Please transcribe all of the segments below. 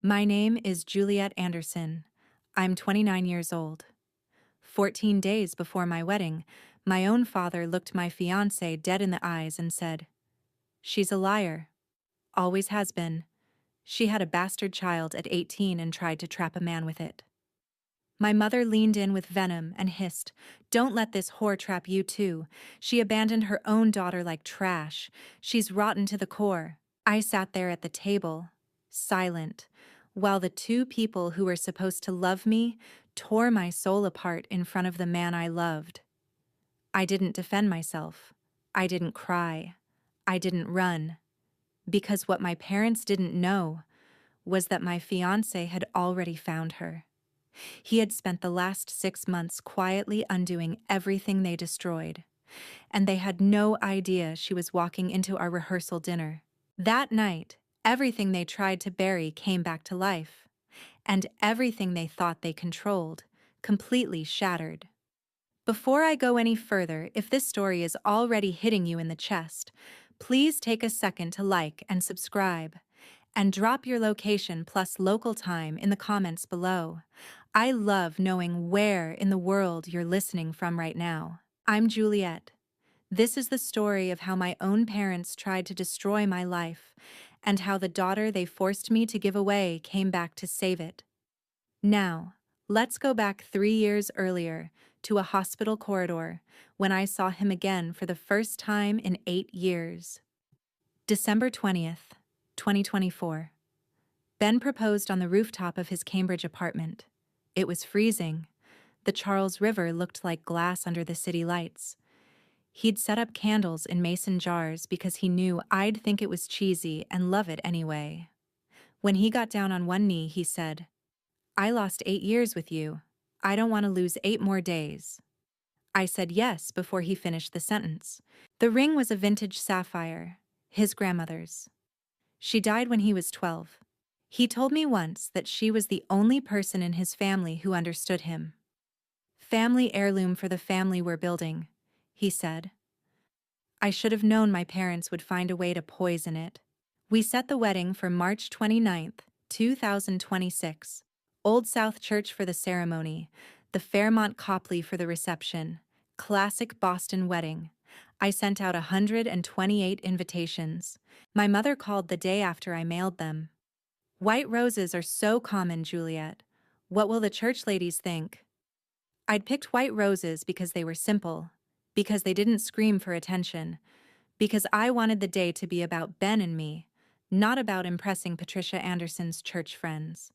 My name is Juliet Anderson. I'm 29 years old. 14 days before my wedding, my own father looked my fiancé dead in the eyes and said, "She's a liar. Always has been. She had a bastard child at 18 and tried to trap a man with it." My mother leaned in with venom and hissed, "Don't let this whore trap you too. She abandoned her own daughter like trash. She's rotten to the core." I sat there at the table, silent, while the two people who were supposed to love me tore my soul apart in front of the man I loved. I didn't defend myself. I didn't cry. I didn't run. Because what my parents didn't know was that my fiancé had already found her. He had spent the last 6 months quietly undoing everything they destroyed, and they had no idea she was walking into our rehearsal dinner. That night, everything they tried to bury came back to life, and everything they thought they controlled completely shattered. Before I go any further, if this story is already hitting you in the chest, please take a second to like and subscribe, and drop your location plus local time in the comments below. I love knowing where in the world you're listening from right now. I'm Juliet. This is the story of how my own parents tried to destroy my life, and how the daughter they forced me to give away came back to save it. Now, let's go back 3 years earlier to a hospital corridor when I saw him again for the first time in 8 years. December 20th, 2024. Ben proposed on the rooftop of his Cambridge apartment. It was freezing. The Charles River looked like glass under the city lights. He'd set up candles in mason jars because he knew I'd think it was cheesy and love it anyway. When he got down on one knee, he said, "I lost 8 years with you. I don't want to lose 8 more days." I said yes before he finished the sentence. The ring was a vintage sapphire, his grandmother's. She died when he was 12. He told me once that she was the only person in his family who understood him. "Family heirloom for the family we're building," he said. I should have known my parents would find a way to poison it. We set the wedding for March 29th, 2026. Old South Church for the ceremony, the Fairmont Copley for the reception. Classic Boston wedding. I sent out 128 invitations. My mother called the day after I mailed them. "White roses are so common, Juliet. What will the church ladies think?" I'd picked white roses because they were simple, because they didn't scream for attention, because I wanted the day to be about Ben and me, not about impressing Patricia Anderson's church friends.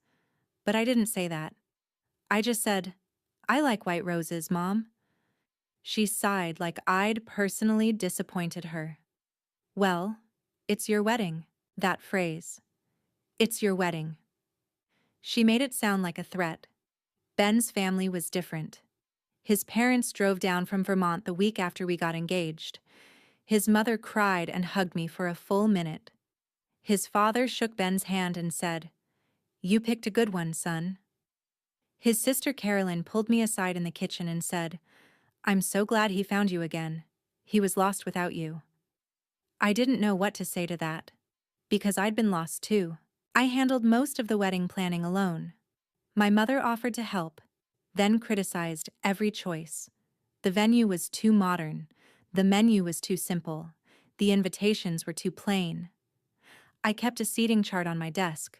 But I didn't say that. I just said, "I like white roses, Mom." She sighed like I'd personally disappointed her. "Well, it's your wedding," that phrase. "It's your wedding." She made it sound like a threat. Ben's family was different. His parents drove down from Vermont the week after we got engaged. His mother cried and hugged me for a full minute. His father shook Ben's hand and said, "You picked a good one, son." His sister Carolyn pulled me aside in the kitchen and said, "I'm so glad he found you again. He was lost without you." I didn't know what to say to that, because I'd been lost too. I handled most of the wedding planning alone. My mother offered to help, then criticized every choice. The venue was too modern, the menu was too simple, the invitations were too plain. I kept a seating chart on my desk.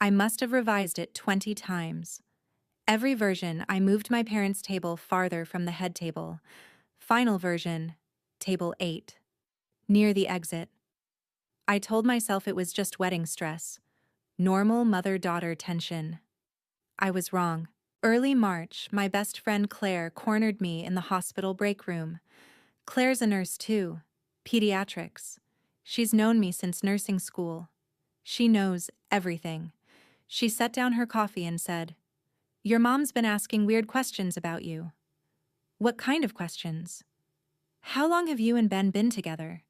I must have revised it 20 times. Every version, I moved my parents' table farther from the head table. Final version, table 8. Near the exit. I told myself it was just wedding stress. Normal mother-daughter tension. I was wrong. Early March, my best friend Claire cornered me in the hospital break room. Claire's a nurse too. Pediatrics. She's known me since nursing school. She knows everything. She set down her coffee and said, "Your mom's been asking weird questions about you." "What kind of questions?" "How long have you and Ben been together?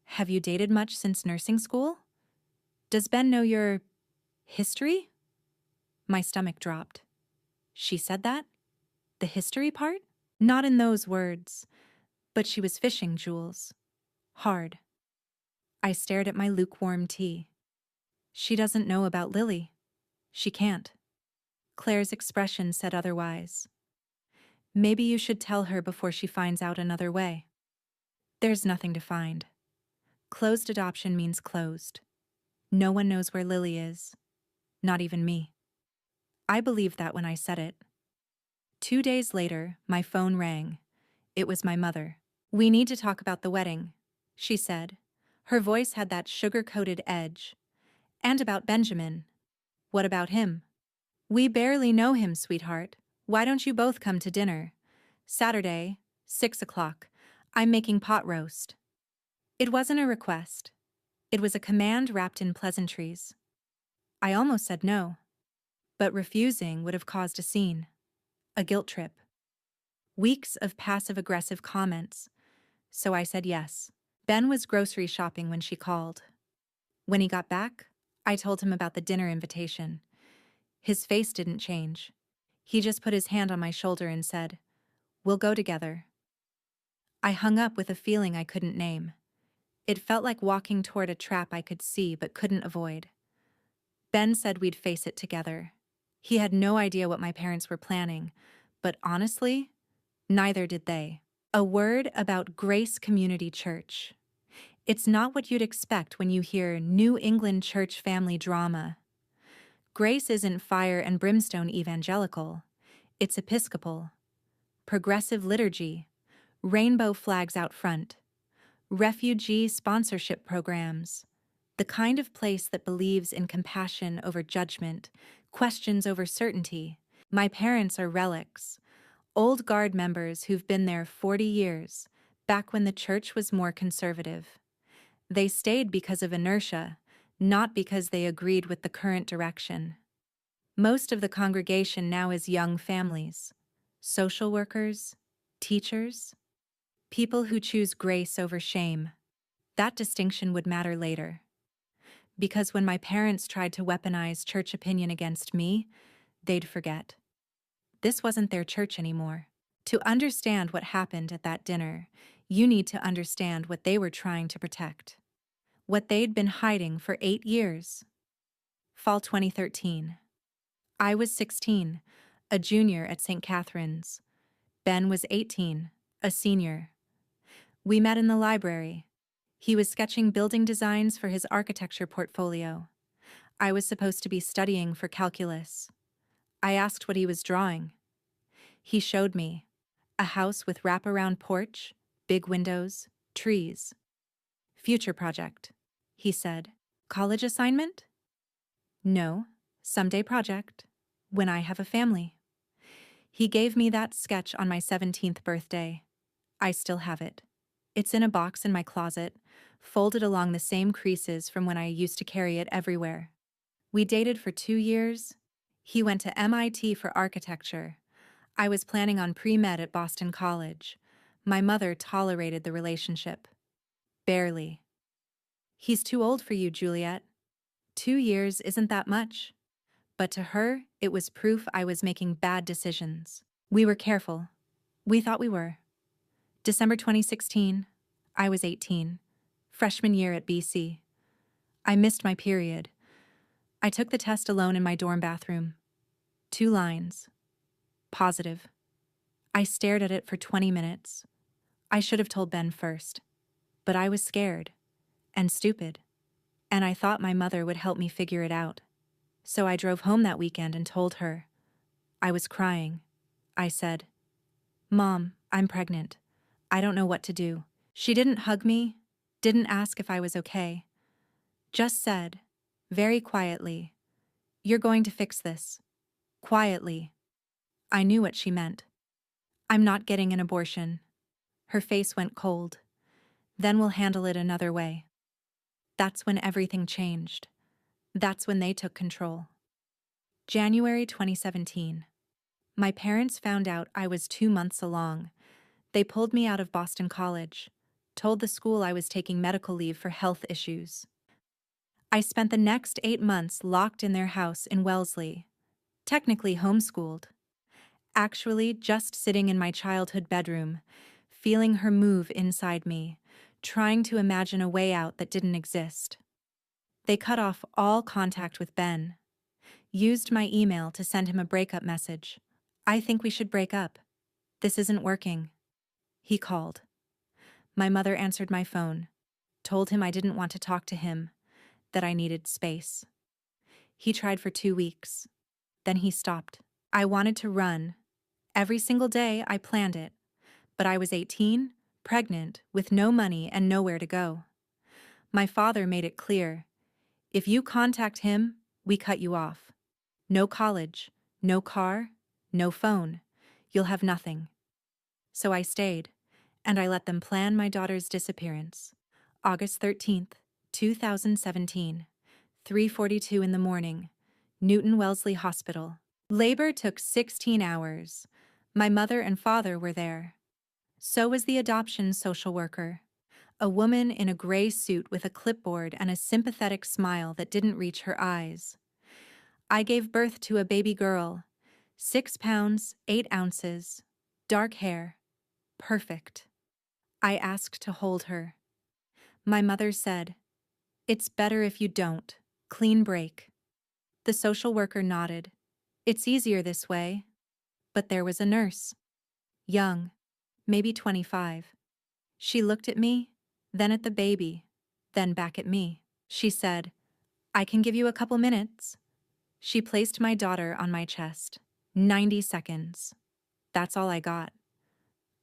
Have you dated much since nursing school? Does Ben know your history?" My stomach dropped. She said that? The history part? Not in those words, but she was fishing, Jules. Hard. I stared at my lukewarm tea. "She doesn't know about Lily." She can't. Claire's expression said otherwise. Maybe you should tell her before she finds out another way. There's nothing to find. Closed adoption means closed. No one knows where Lily is. Not even me. I believed that when I said it. 2 days later, my phone rang. It was my mother. "We need to talk about the wedding," she said. Her voice had that sugar-coated edge. "And about Benjamin." "What about him?" "We barely know him, sweetheart. Why don't you both come to dinner? Saturday, 6 o'clock. I'm making pot roast." It wasn't a request. It was a command wrapped in pleasantries. I almost said no. But refusing would have caused a scene. A guilt trip. Weeks of passive-aggressive comments. So I said yes. Ben was grocery shopping when she called. When he got back, I told him about the dinner invitation. His face didn't change. He just put his hand on my shoulder and said, "We'll go together." I hung up with a feeling I couldn't name. It felt like walking toward a trap I could see but couldn't avoid. Ben said we'd face it together. He had no idea what my parents were planning, but honestly, neither did they. A word about Grace Community Church. It's not what you'd expect when you hear New England church family drama. Grace isn't fire and brimstone evangelical. It's Episcopal. Progressive liturgy. Rainbow flags out front. Refugee sponsorship programs. The kind of place that believes in compassion over judgment, questions over certainty. My parents are relics. Old guard members who've been there 40 years, back when the church was more conservative. They stayed because of inertia, not because they agreed with the current direction. Most of the congregation now is young families, social workers, teachers, people who choose grace over shame. That distinction would matter later. Because when my parents tried to weaponize church opinion against me, they'd forget. This wasn't their church anymore. To understand what happened at that dinner, you need to understand what they were trying to protect. What they'd been hiding for 8 years. Fall 2013. I was 16, a junior at St. Catherine's. Ben was 18, a senior. We met in the library. He was sketching building designs for his architecture portfolio. I was supposed to be studying for calculus. I asked what he was drawing. He showed me. A house with wraparound porch, big windows, trees. "Future project," he said. "College assignment?" "No, someday project, when I have a family." He gave me that sketch on my 17th birthday. I still have it. It's in a box in my closet, folded along the same creases from when I used to carry it everywhere. We dated for 2 years. He went to MIT for architecture. I was planning on pre-med at Boston College. My mother tolerated the relationship. Barely. "He's too old for you, Juliet." 2 years isn't that much. But to her, it was proof I was making bad decisions. We were careful. We thought we were. December 2016, I was 18, freshman year at BC. I missed my period. I took the test alone in my dorm bathroom. 2 lines. Positive. I stared at it for 20 minutes. I should have told Ben first. But I was scared. And stupid. And I thought my mother would help me figure it out. So I drove home that weekend and told her. I was crying. I said, "Mom, I'm pregnant. I don't know what to do." She didn't hug me, didn't ask if I was okay. Just said, very quietly, "You're going to fix this." Quietly. I knew what she meant. "I'm not getting an abortion." Her face went cold. "Then we'll handle it another way." That's when everything changed. That's when they took control. January 2017. My parents found out I was 2 months along. They pulled me out of Boston College, told the school I was taking medical leave for health issues. I spent the next 8 months locked in their house in Wellesley, technically homeschooled. Actually just sitting in my childhood bedroom, feeling her move inside me, trying to imagine a way out that didn't exist. They cut off all contact with Ben. Used my email to send him a breakup message. I think we should break up. This isn't working. He called. My mother answered my phone, told him I didn't want to talk to him, that I needed space. He tried for 2 weeks. Then he stopped. I wanted to run. Every single day I planned it. But I was 18, pregnant, with no money and nowhere to go. My father made it clear. If you contact him, we cut you off. No college, no car, no phone. You'll have nothing. So I stayed, and I let them plan my daughter's disappearance. August 13th, 2017, 3:42 in the morning, Newton Wellesley Hospital. Labor took 16 hours. My mother and father were there. So was the adoption social worker, a woman in a gray suit with a clipboard and a sympathetic smile that didn't reach her eyes. I gave birth to a baby girl, 6 pounds, 8 ounces, dark hair, perfect. I asked to hold her. My mother said, "It's better if you don't. Clean break." The social worker nodded. "It's easier this way." But there was a nurse. Young, maybe 25. She looked at me, then at the baby, then back at me. She said, "I can give you a couple minutes." She placed my daughter on my chest. 90 seconds. That's all I got.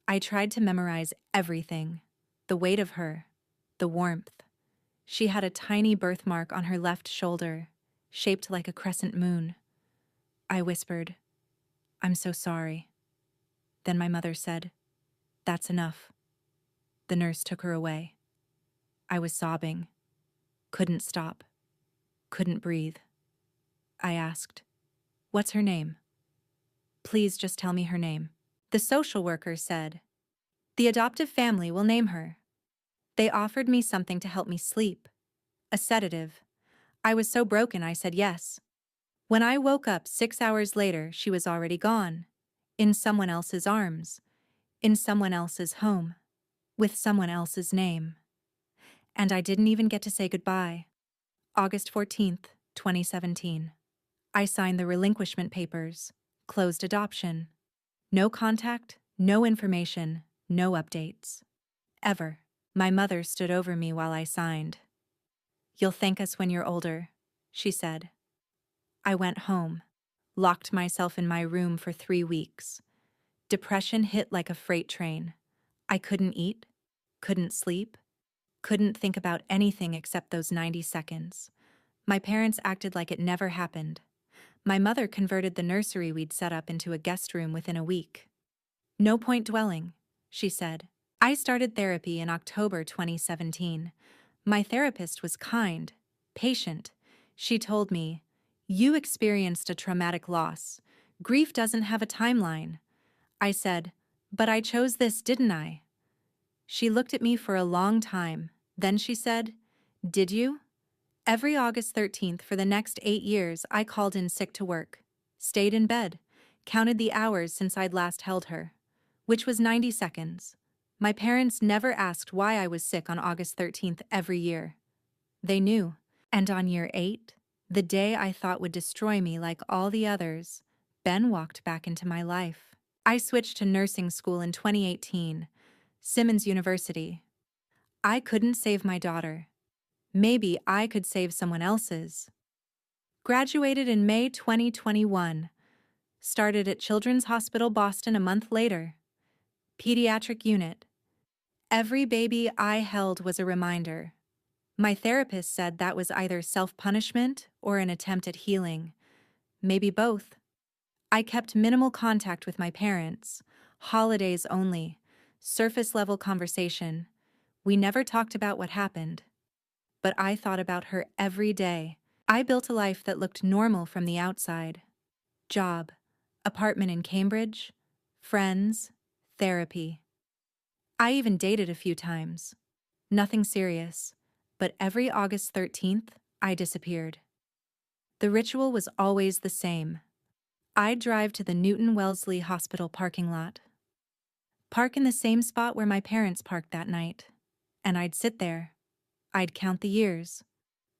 I tried to memorize everything. The weight of her, the warmth. She had a tiny birthmark on her left shoulder, shaped like a crescent moon. I whispered, "I'm so sorry." Then my mother said, "That's enough." The nurse took her away. I was sobbing. Couldn't stop. Couldn't breathe. I asked, "What's her name?" "Please just tell me her name." The social worker said, "The adoptive family will name her." They offered me something to help me sleep. A sedative. I was so broken I said yes. When I woke up 6 hours later, she was already gone. In someone else's arms. In someone else's home. With someone else's name. And I didn't even get to say goodbye. August 14th, 2017. I signed the relinquishment papers. Closed adoption. No contact, no information, no updates. Ever. My mother stood over me while I signed. "You'll thank us when you're older," she said. I went home, locked myself in my room for 3 weeks. Depression hit like a freight train. I couldn't eat, couldn't sleep, couldn't think about anything except those 90 seconds. My parents acted like it never happened. My mother converted the nursery we'd set up into a guest room within a week. "No point dwelling," she said. I started therapy in October 2017. My therapist was kind, patient. She told me, "You experienced a traumatic loss. Grief doesn't have a timeline." I said, "But I chose this, didn't I?" She looked at me for a long time. Then she said, "Did you?" Every August 13th for the next 8 years, I called in sick to work, stayed in bed, counted the hours since I'd last held her, which was 90 seconds. My parents never asked why I was sick on August 13th every year. They knew. And on year 8, the day I thought would destroy me like all the others, Ben walked back into my life. I switched to nursing school in 2018, Simmons University. I couldn't save my daughter. Maybe I could save someone else's. Graduated in May 2021. Started at Children's Hospital Boston a month later. Pediatric unit. Every baby I held was a reminder. My therapist said that was either self-punishment or an attempt at healing. Maybe both. I kept minimal contact with my parents, holidays only, surface-level conversation. We never talked about what happened. But I thought about her every day. I built a life that looked normal from the outside. Job, apartment in Cambridge, friends, therapy. I even dated a few times. Nothing serious, but every August 13th, I disappeared. The ritual was always the same. I'd drive to the Newton Wellesley Hospital parking lot. Park in the same spot where my parents parked that night. And I'd sit there. I'd count the years.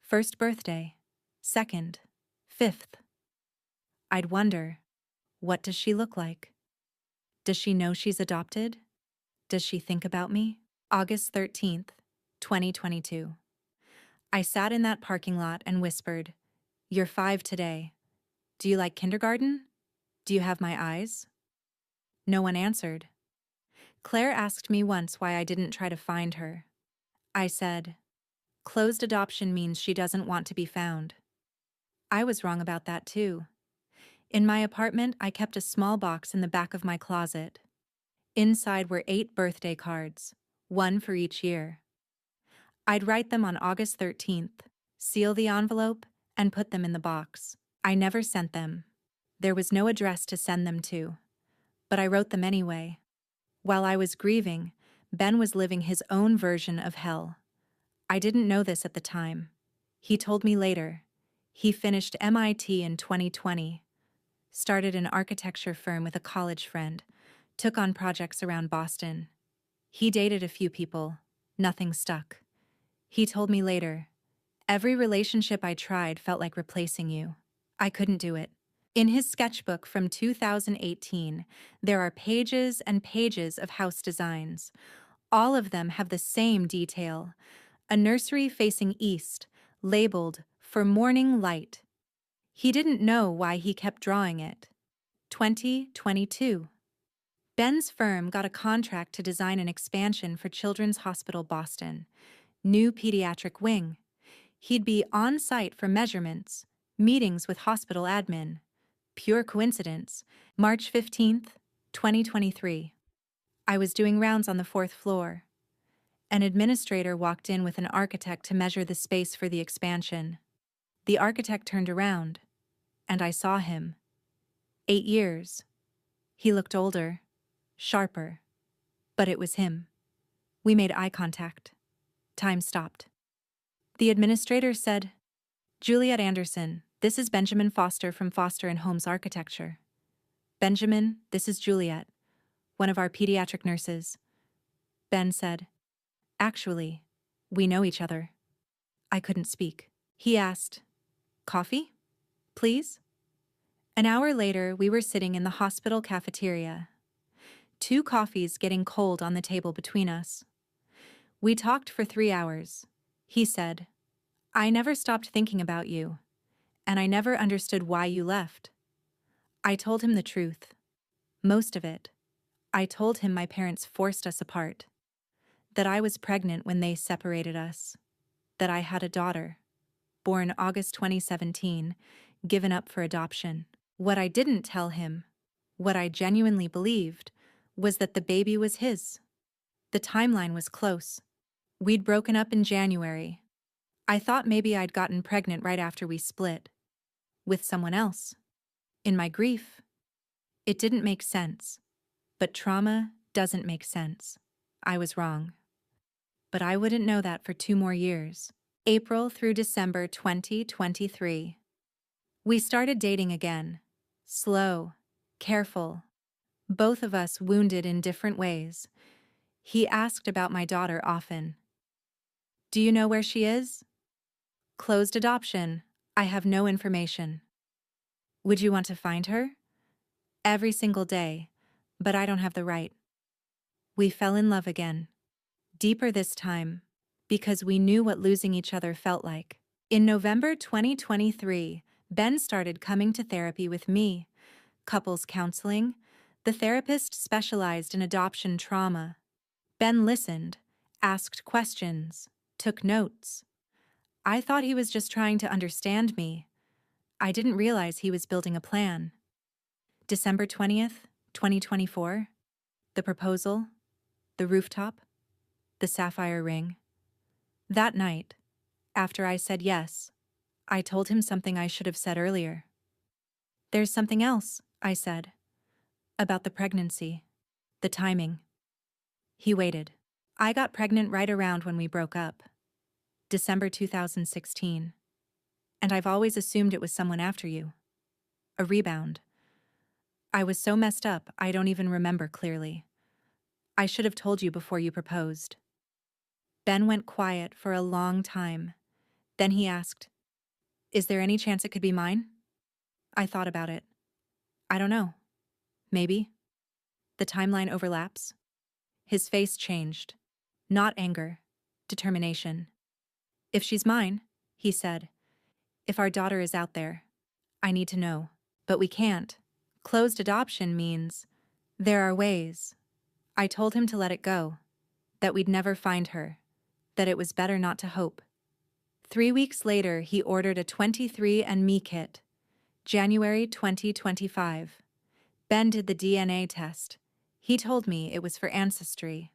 First birthday, second, fifth. I'd wonder, what does she look like? Does she know she's adopted? Does she think about me? August 13th, 2022. I sat in that parking lot and whispered, "You're 5 today. Do you like kindergarten? Do you have my eyes?" No one answered. Claire asked me once why I didn't try to find her. I said, "Closed adoption means she doesn't want to be found." I was wrong about that too. In my apartment, I kept a small box in the back of my closet. Inside were 8 birthday cards, one for each year. I'd write them on August 13th, seal the envelope, and put them in the box. I never sent them. There was no address to send them to, but I wrote them anyway. While I was grieving, Ben was living his own version of hell. I didn't know this at the time. He told me later. He finished MIT in 2020, started an architecture firm with a college friend, took on projects around Boston. He dated a few people. Nothing stuck. He told me later, "Every relationship I tried felt like replacing you. I couldn't do it." In his sketchbook from 2018, there are pages and pages of house designs. All of them have the same detail: a nursery facing east, labeled "for morning light." He didn't know why he kept drawing it. 2022. Ben's firm got a contract to design an expansion for Children's Hospital Boston, new pediatric wing. He'd be on site for measurements, meetings with hospital admin. Pure coincidence. March 15th, 2023. I was doing rounds on the 4th floor. An administrator walked in with an architect to measure the space for the expansion. The architect turned around, and I saw him. 8 years. He looked older, sharper, but it was him. We made eye contact. Time stopped. The administrator said, "Juliet Anderson, this is Benjamin Foster from Foster and Holmes Architecture." "Benjamin, this is Juliet, one of our pediatric nurses." Ben said, "Actually, we know each other." I couldn't speak. He asked, "Coffee? Please?" An hour later, we were sitting in the hospital cafeteria. 2 coffees getting cold on the table between us. We talked for 3 hours. He said, "I never stopped thinking about you, and I never understood why you left." I told him the truth. Most of it. I told him my parents forced us apart, that I was pregnant when they separated us, that I had a daughter, born August 2017, given up for adoption. What I didn't tell him, what I genuinely believed, was that the baby was his. The timeline was close. We'd broken up in January. I thought maybe I'd gotten pregnant right after we split, with someone else. In my grief, it didn't make sense. But trauma doesn't make sense. I was wrong. But I wouldn't know that for 2 more years. April through December 2023. We started dating again. Slow, careful. Both of us wounded in different ways. He asked about my daughter often. "Do you know where she is?" "Closed adoption. I have no information." "Would you want to find her?" "Every single day, but I don't have the right." We fell in love again. Deeper this time, because we knew what losing each other felt like. In November 2023, Ben started coming to therapy with me. Couples counseling. The therapist specialized in adoption trauma. Ben listened, asked questions, took notes. I thought he was just trying to understand me. I didn't realize he was building a plan. December 20th, 2024. The proposal, the rooftop, the sapphire ring. That night, after I said yes, I told him something I should have said earlier. "There's something else," I said, "about the pregnancy, the timing." He waited. I got pregnant right around when we broke up, December 2016. And I've always assumed it was someone after you. A rebound. I was so messed up, I don't even remember clearly. I should have told you before you proposed. Ben went quiet for a long time. Then he asked, "Is there any chance it could be mine?" I thought about it. I don't know. Maybe. The timeline overlaps. His face changed. Not anger. Determination. If she's mine, he said. If our daughter is out there, I need to know. But we can't. Closed adoption means there are ways. I told him to let it go. That we'd never find her. That it was better not to hope. 3 weeks later, he ordered a 23andMe kit. January 2025. Ben did the DNA test. He told me it was for ancestry.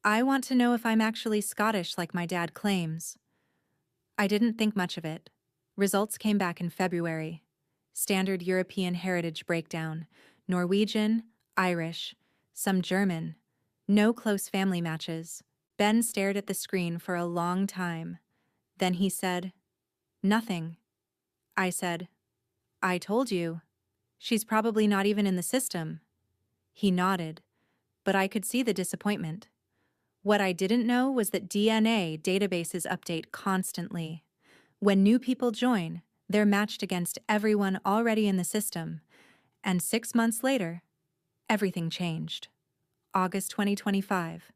I want to know if I'm actually Scottish like my dad claims. I didn't think much of it. Results came back in February. Standard European heritage breakdown. Norwegian, Irish, some German. No close family matches. Ben stared at the screen for a long time. Then he said, "Nothing." I said, "I told you. She's probably not even in the system." He nodded, but I could see the disappointment. What I didn't know was that DNA databases update constantly. When new people join, they're matched against everyone already in the system. And 6 months later, everything changed. August 2025.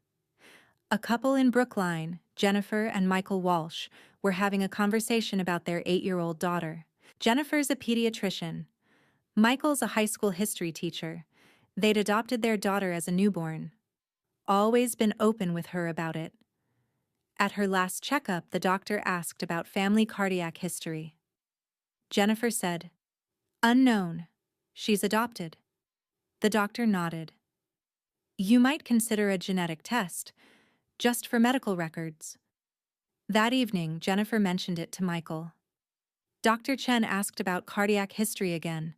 A couple in Brookline, Jennifer and Michael Walsh, were having a conversation about their 8-year-old daughter. Jennifer's a pediatrician. Michael's a high school history teacher. They'd adopted their daughter as a newborn. Always been open with her about it. At her last checkup, the doctor asked about family cardiac history. Jennifer said, "Unknown. She's adopted." The doctor nodded. "You might consider a genetic test, just for medical records." That evening, Jennifer mentioned it to Michael. Dr. Chen asked about cardiac history again.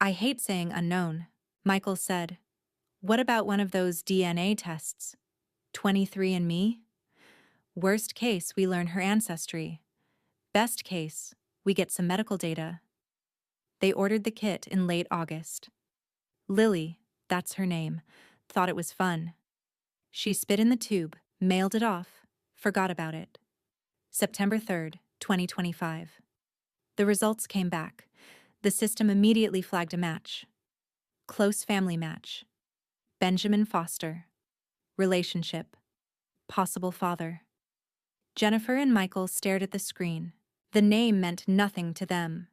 "I hate saying unknown." Michael said, "What about one of those DNA tests? 23andMe? Worst case, we learn her ancestry. Best case, we get some medical data." They ordered the kit in late August. Lily, that's her name, thought it was fun. She spit in the tube, mailed it off, forgot about it. September 3rd, 2025. The results came back. The system immediately flagged a match. Close family match. Benjamin Foster. Relationship. Possible father. Jennifer and Michael stared at the screen. The name meant nothing to them.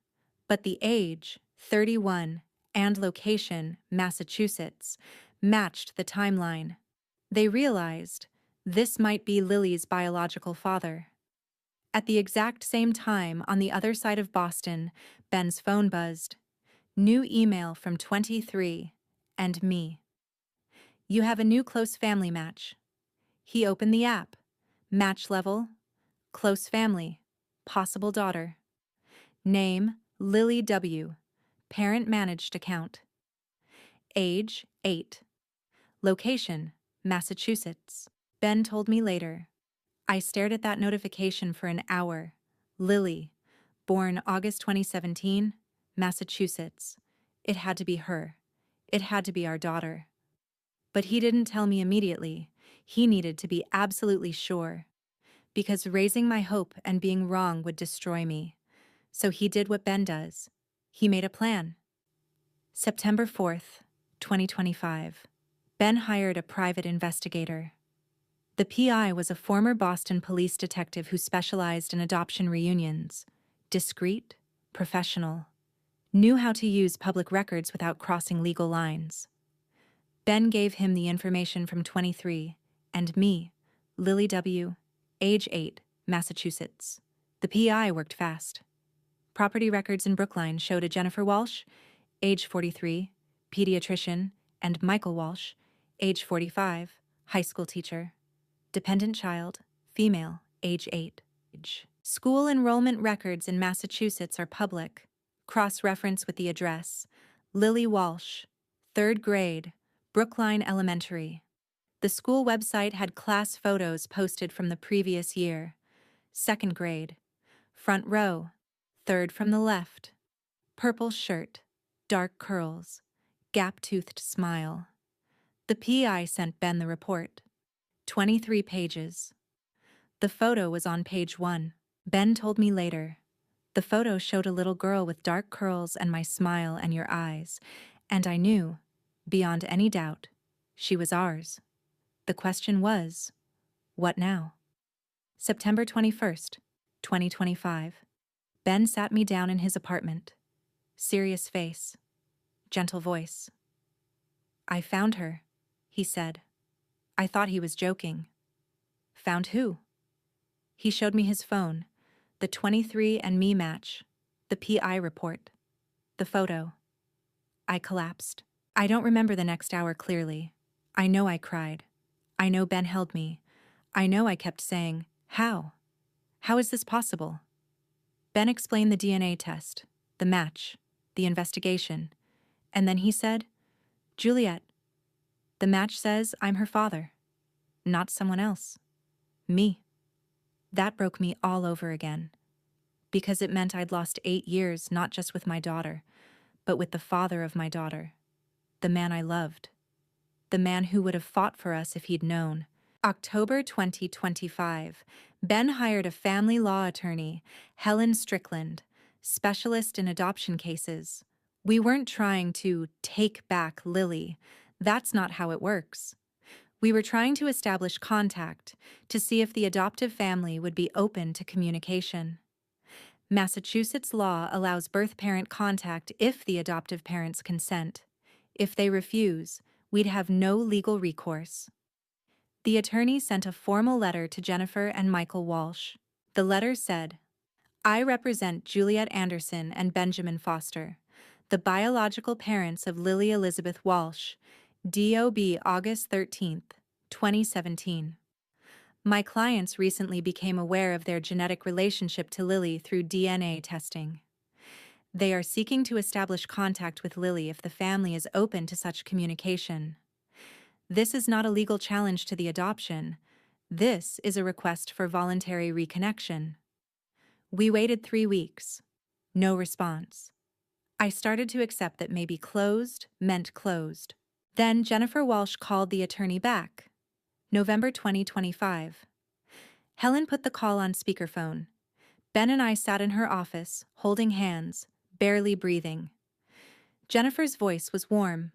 But the age, 31, and location, Massachusetts, matched the timeline. They realized this might be Lily's biological father. At the exact same time, on the other side of Boston, Ben's phone buzzed. New email from 23 and me. "You have a new close family match." He opened the app. Match level, close family, possible daughter. Name, Lily W. Parent managed account. Age, 8. Location, Massachusetts. Ben told me later. I stared at that notification for an hour. Lily, born August 2017, Massachusetts. It had to be her. It had to be our daughter. But he didn't tell me immediately. He needed to be absolutely sure. Because raising my hope and being wrong would destroy me. So he did what Ben does. He made a plan. September 4th, 2025. Ben hired a private investigator. The PI was a former Boston police detective who specialized in adoption reunions. Discreet, professional. Knew how to use public records without crossing legal lines. Ben gave him the information from 23 and me, Lily W., age 8, Massachusetts. The PI worked fast. Property records in Brookline showed a Jennifer Walsh, age 43, pediatrician, and Michael Walsh, age 45, high school teacher. Dependent child, female, age 8. School enrollment records in Massachusetts are public. Cross-reference with the address. Lily Walsh, 3rd grade, Brookline Elementary. The school website had class photos posted from the previous year. 2nd grade. Front row, 3rd from the left. Purple shirt, dark curls, gap-toothed smile. The PI sent Ben the report. 23 pages. The photo was on page 1. Ben told me later. The photo showed a little girl with dark curls and my smile and your eyes, and I knew, beyond any doubt, she was ours. The question was, what now? September 21st, 2025. Ben sat me down in his apartment. Serious face. Gentle voice. I found her, he said. I thought he was joking. Found who? He showed me his phone, the 23andMe match, the PI report, the photo. I collapsed. I don't remember the next hour clearly. I know I cried. I know Ben held me. I know I kept saying, how? How is this possible? Ben explained the DNA test, the match, the investigation, and then he said, Juliet, the match says I'm her father, not someone else. Me. That broke me all over again, because it meant I'd lost 8 years not just with my daughter, but with the father of my daughter, the man I loved, the man who would have fought for us if he'd known. October 2025, Ben hired a family law attorney, Helen Strickland, specialist in adoption cases. We weren't trying to take back Lily. That's not how it works. We were trying to establish contact to see if the adoptive family would be open to communication. Massachusetts law allows birth parent contact if the adoptive parents consent. If they refuse, we'd have no legal recourse. The attorney sent a formal letter to Jennifer and Michael Walsh. The letter said, I represent Juliet Anderson and Benjamin Foster, the biological parents of Lily Elizabeth Walsh, DOB August 13, 2017. My clients recently became aware of their genetic relationship to Lily through DNA testing. They are seeking to establish contact with Lily if the family is open to such communication. This is not a legal challenge to the adoption. This is a request for voluntary reconnection. We waited 3 weeks. No response. I started to accept that maybe closed meant closed. Then Jennifer Walsh called the attorney back. November 2025. Helen put the call on speakerphone. Ben and I sat in her office, holding hands, barely breathing. Jennifer's voice was warm,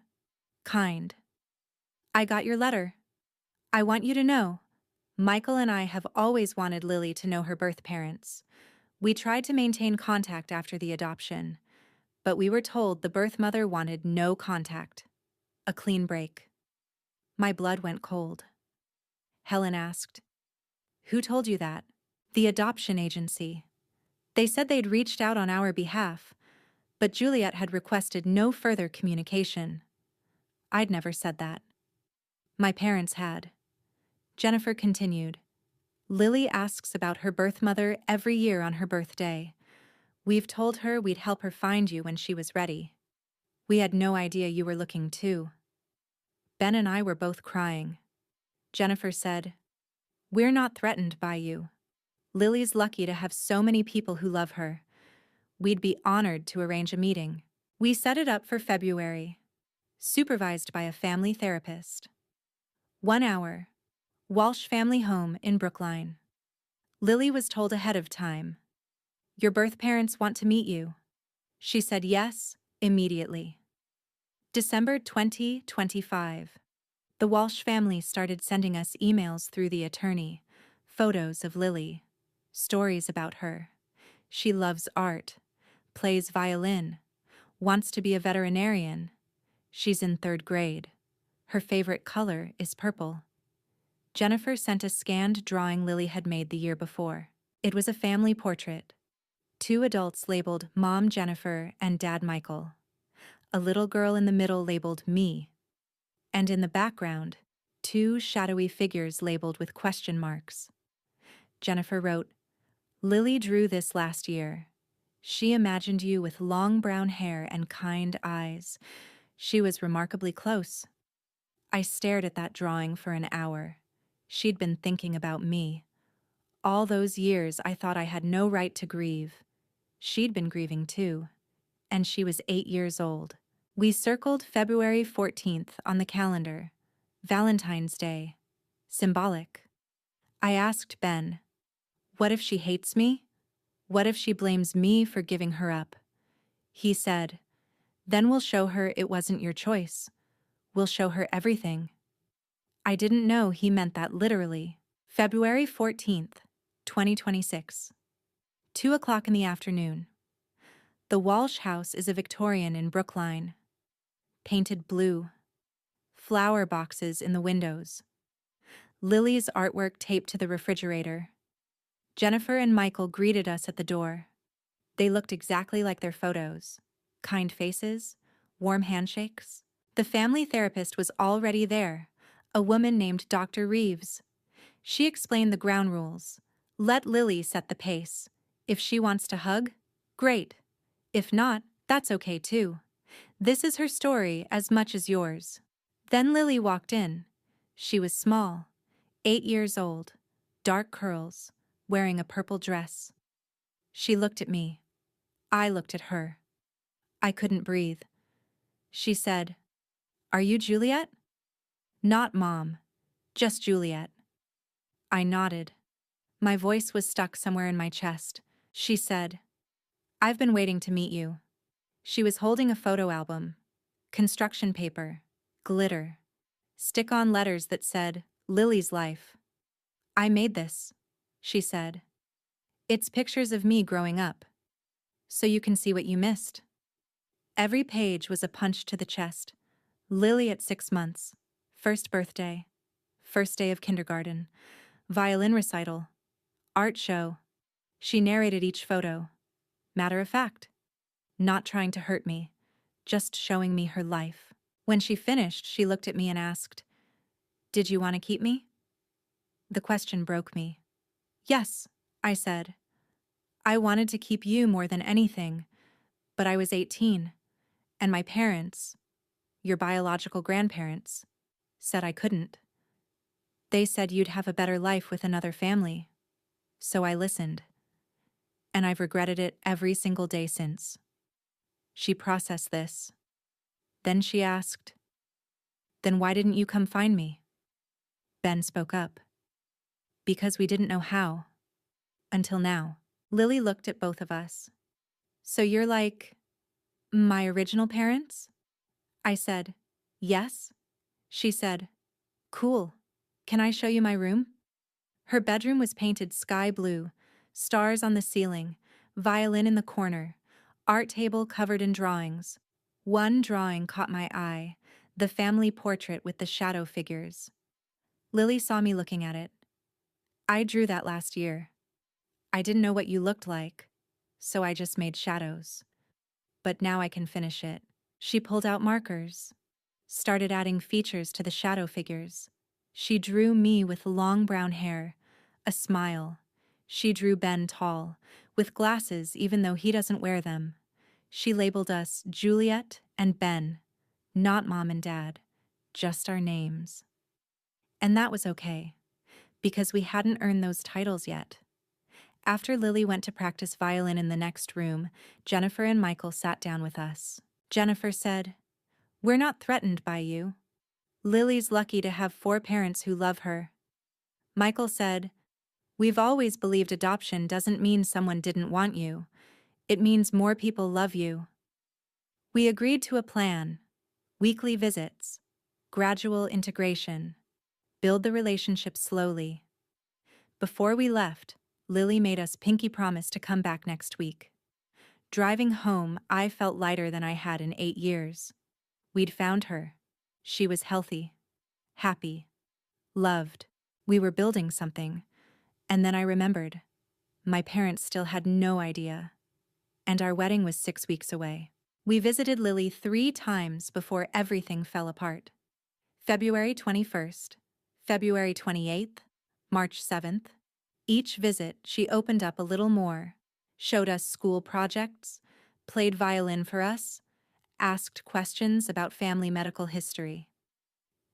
kind. I got your letter. I want you to know, Michael and I have always wanted Lily to know her birth parents. We tried to maintain contact after the adoption, but we were told the birth mother wanted no contact. A clean break. My blood went cold. Helen asked, Who told you that? The adoption agency. They said they'd reached out on our behalf, but Juliet had requested no further communication. I'd never said that. My parents had. Jennifer continued, Lily asks about her birth mother every year on her birthday. We've told her we'd help her find you when she was ready. We had no idea you were looking too. Ben and I were both crying. Jennifer said, We're not threatened by you. Lily's lucky to have so many people who love her. We'd be honored to arrange a meeting. We set it up for February, supervised by a family therapist. 1 hour. Walsh Family Home in Brookline. Lily was told ahead of time. Your birth parents want to meet you. She said yes, immediately. December 2025. The Walsh family started sending us emails through the attorney, photos of Lily, stories about her. She loves art, plays violin, wants to be a veterinarian. She's in 3rd grade. Her favorite color is purple. Jennifer sent a scanned drawing Lily had made the year before. It was a family portrait. 2 adults labeled Mom Jennifer and Dad Michael. A little girl in the middle labeled me. And in the background, 2 shadowy figures labeled with question marks. Jennifer wrote, Lily drew this last year. She imagined you with long brown hair and kind eyes. She was remarkably close. I stared at that drawing for an hour. She'd been thinking about me. All those years I thought I had no right to grieve. She'd been grieving too. And she was 8 years old. We circled February 14th on the calendar. Valentine's Day. Symbolic. I asked Ben, what if she hates me? What if she blames me for giving her up? He said, then we'll show her it wasn't your choice. We'll show her everything. I didn't know he meant that literally. February 14th, 2026. 2 o'clock in the afternoon. The Walsh house is a Victorian in Brookline. Painted blue. Flower boxes in the windows. Lily's artwork taped to the refrigerator. Jennifer and Michael greeted us at the door. They looked exactly like their photos. Kind faces, warm handshakes. The family therapist was already there, a woman named Dr. Reeves. She explained the ground rules. Let Lily set the pace. If she wants to hug, great. If not, that's okay too. This is her story as much as yours. Then Lily walked in. She was small, 8 years old, dark curls, wearing a purple dress. She looked at me. I looked at her. I couldn't breathe. She said, "Are you Juliet?" "Not Mom, just Juliet." I nodded. My voice was stuck somewhere in my chest. She said, "I've been waiting to meet you." She was holding a photo album. Construction paper. Glitter. Stick-on letters that said, "Lily's Life." "I made this," she said. "It's pictures of me growing up. So you can see what you missed." Every page was a punch to the chest. Lily at 6 months. First birthday. First day of kindergarten. Violin recital. Art show. She narrated each photo. Matter of fact. Not trying to hurt me. Just showing me her life. When she finished, she looked at me and asked, "Did you want to keep me?" The question broke me. "Yes," I said. "I wanted to keep you more than anything, but I was 18, and my parents, your biological grandparents, said I couldn't. They said you'd have a better life with another family. So I listened. And I've regretted it every single day since." She processed this. Then she asked, "Then why didn't you come find me?" Ben spoke up. "Because we didn't know how. Until now." Lily looked at both of us. "So you're like my original parents?" I said, "Yes." She said, "Cool. Can I show you my room?" Her bedroom was painted sky blue, stars on the ceiling, violin in the corner, art table covered in drawings. One drawing caught my eye, the family portrait with the shadow figures. Lily saw me looking at it. "I drew that last year. I didn't know what you looked like, so I just made shadows. But now I can finish it." She pulled out markers, started adding features to the shadow figures. She drew me with long brown hair, a smile. She drew Ben tall, with glasses even though he doesn't wear them. She labeled us Juliet and Ben, not Mom and Dad, just our names. And that was okay, because we hadn't earned those titles yet. After Lily went to practice violin in the next room, Jennifer and Michael sat down with us. Jennifer said, "We're not threatened by you. Lily's lucky to have 4 parents who love her." Michael said, "We've always believed adoption doesn't mean someone didn't want you. It means more people love you." We agreed to a plan: weekly visits, gradual integration, build the relationship slowly. Before we left, Lily made us pinky promise to come back next week. Driving home, I felt lighter than I had in 8 years. We'd found her. She was healthy, happy, loved. We were building something. And then I remembered. My parents still had no idea. And our wedding was 6 weeks away. We visited Lily 3 times before everything fell apart. February 21st, February 28th, March 7th. Each visit, she opened up a little more, showed us school projects, played violin for us, asked questions about family medical history.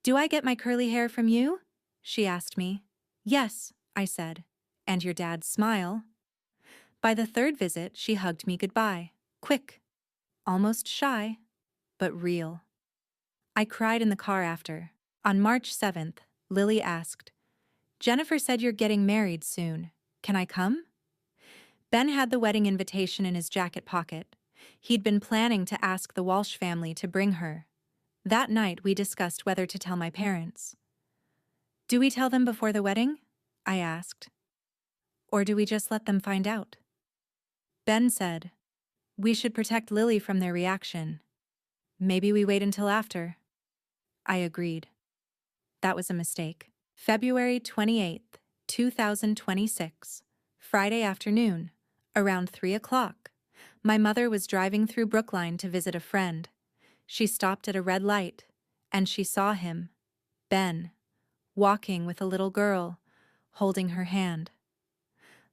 "Do I get my curly hair from you?" she asked me. "Yes," I said. "And your dad's smile." By the 3rd visit, she hugged me goodbye, quick, almost shy, but real. I cried in the car after. On March 7th, Lily asked, "Jennifer said you're getting married soon. Can I come?" Ben had the wedding invitation in his jacket pocket. He'd been planning to ask the Walsh family to bring her. That night we discussed whether to tell my parents. "Do we tell them before the wedding?" I asked. "Or do we just let them find out?" Ben said, "We should protect Lily from their reaction. Maybe we wait until after." I agreed. That was a mistake. February 28th, 2026, Friday afternoon, around 3 o'clock. My mother was driving through Brookline to visit a friend. She stopped at a red light, and she saw him, Ben, walking with a little girl, holding her hand.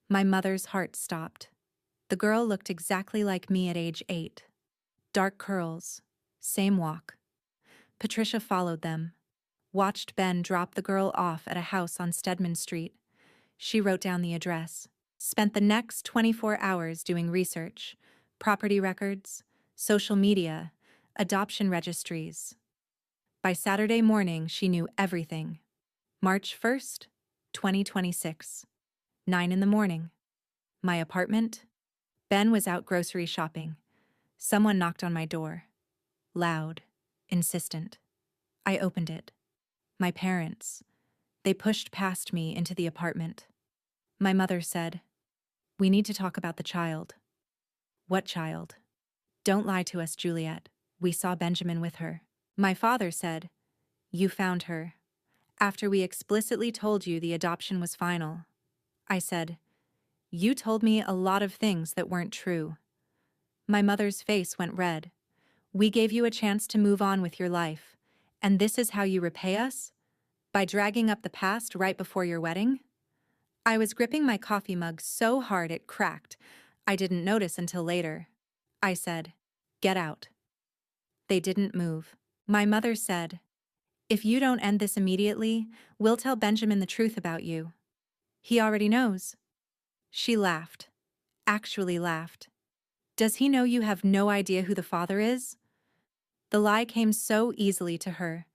My mother's heart stopped. The girl looked exactly like me at age 8. Dark curls, same walk. Patricia followed them, watched Ben drop the girl off at a house on Stedman Street. She wrote down the address, spent the next 24 hours doing research, property records, social media, adoption registries. By Saturday morning, she knew everything. March 1st, 2026, 9 in the morning. My apartment. Ben was out grocery shopping. Someone knocked on my door. Loud, insistent. I opened it. My parents. They pushed past me into the apartment. My mother said, "We need to talk about the child." "What child?" "Don't lie to us, Juliet. We saw Benjamin with her." My father said, "You found her, after we explicitly told you the adoption was final." I said, "You told me a lot of things that weren't true." My mother's face went red. "We gave you a chance to move on with your life, and this is how you repay us? By dragging up the past right before your wedding?" I was gripping my coffee mug so hard it cracked. I didn't notice until later. I said, "Get out." They didn't move. My mother said, "If you don't end this immediately, we'll tell Benjamin the truth about you. He already knows." She laughed. Actually laughed. "Does he know you have no idea who the father is?" The lie came so easily to her.